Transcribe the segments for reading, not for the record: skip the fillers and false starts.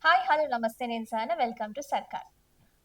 Hi hello నమస్తే నేను సానా వెల్కమ్ టు సర్కార్.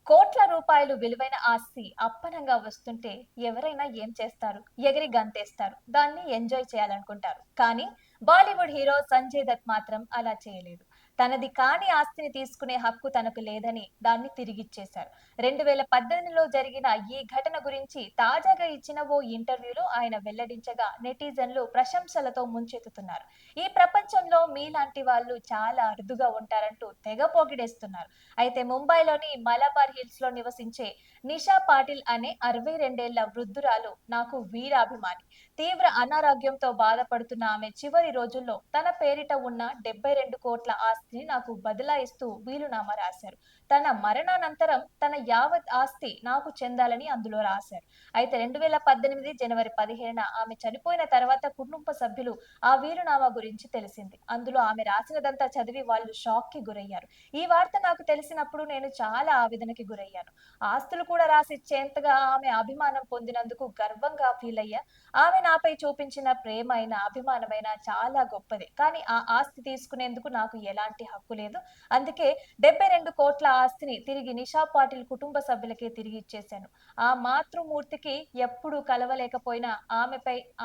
కోట్ల రూపాయలు విలువైన ఆస్తి అప్పనంగా వస్తుంటే ఎవరైనా ఏం చేస్తారు? ఎగిరి గంతేస్తారు. దాన్ని ఎంజాయ్ చేయాలనుకుంటారు. కానీ బాలీవుడ్ హీరో సంజయ్ దత్ మాత్రం అలా చేయలేదు. తనది కాని ఆస్తిని తీసుకునే హక్కు తనకు లేదని దాన్ని తిరిగిచ్చేశారు. 2018లో జరిగిన ఈ ఘటన గురించి తాజాగా ఇచ్చిన ఓ ఇంటర్వ్యూలో ఆయన వెల్లడించగా నెటిజన్లు ప్రశంసలతో ముంచెత్తుతున్నారు. ఈ ప్రపంచంలో మీలాంటి వాళ్ళు చాలా అరుదుగా ఉంటారంటూ తెగ పొగిడేస్తున్నారు. అయితే ముంబైలోని మలబార్ హిల్స్ లో నివసించే నిషా పాటిల్ అనే 62 ఏళ్ల వృద్ధురాలు నాకు వీరాభిమాని. తీవ్ర అనారోగ్యంతో బాధపడుతున్న ఆమె చివరి రోజుల్లో తన పేరిట ఉన్న 72 కోట్ల ఆస్తిని నాకు బదలాయిస్తూ వీలునామా రాశారు. తన మరణానంతరం తన యావత్ ఆస్తి నాకు చెందాలని అందులో రాశారు. అయితే 2018 జనవరి 15న ఆమె చనిపోయిన తర్వాత కుటుంబ సభ్యులు ఆ వీలునామా గురించి తెలిసింది. అందులో ఆమె రాసినదంతా చదివి వాళ్ళు షాక్ కి గురయ్యారు. ఈ వార్త నాకు తెలిసినప్పుడు నేను చాలా ఆవేదనకి గురయ్యాను. ఆస్తులు కూడా రాసిచ్చేంతగా ఆమె అభిమానం పొందినందుకు గర్వంగా ఫీల్ అయ్యా. ఆమె నాపై చూపించిన ప్రేమైన, అభిమానమైన చాలా గొప్పది. కానీ ఆ ఆస్తి తీసుకునేందుకు నాకు ఎలాంటి హక్కు లేదు. అందుకే 72 కోట్ల ఆస్తిని తిరిగి నిషా పాటిల్ కుటుంబ సభ్యులకే తిరిగి ఇచ్చేశాను. ఆ మాతృమూర్తికి ఎప్పుడూ కలవలేకపోయినా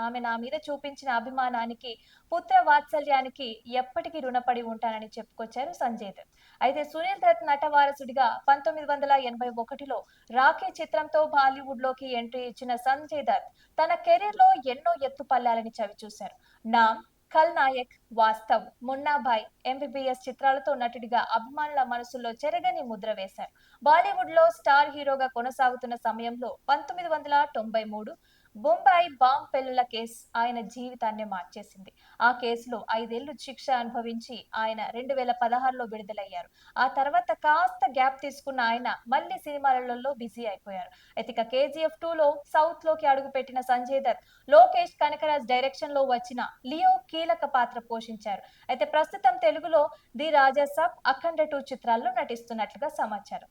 ఆమె నా మీద చూపించిన అభిమానానికి, పుత్ర వాత్సల్యానికి ఎప్పటికీ రుణపడి ఉంటానని చెప్పుకొచ్చారు సంజయ్ దత్. అయితే సునీల్ దత్ నట వారసుడిగా 1981లో 'రాఖీ' చిత్రంతో బాలీవుడ్‌లోకి ఎంట్రీ ఇచ్చిన సంజయ్ దత్ తన కెరీర్‌లో ఎన్నో ఎత్తుపల్లాలని చవిచూశారు. 'నామ్', 'ఖల్నాయక్', 'వాస్తవ్', 'మున్నా భాయ్', 'ఎంబీబీఎస్' చిత్రాలతో నటుడిగా అభిమానుల మనసుల్లో చెరగని ముద్ర వేశారు. బాలీవుడ్‌లో స్టార్ హీరోగా కొనసాగుతున్న సమయంలో 1993 బొంబాయి బాంబ్ పేలుళ్ల కేసు ఆయన జీవితాన్నే మార్చేసింది. ఆ కేసులో 5 ఏళ్లు శిక్ష అనుభవించి ఆయన 2016లో విడుదలయ్యారు. ఆ తర్వాత కాస్త గ్యాప్ తీసుకున్న ఆయన మళ్ళీ సినిమాలలో బిజీ అయిపోయారు. అయితే ఇక కేజీఎఫ్ 2లో సౌత్ లోకి అడుగుపెట్టిన సంజయ్ దత్ లోకేష్ కనకరాజ్ డైరెక్షన్ లో వచ్చిన లియో కీలక పాత్ర పోషించారు. అయితే ప్రస్తుతం తెలుగులో ది రాజాసాబ్, అఖండ 2 చిత్రాల్లో నటిస్తున్నట్లుగా సమాచారం.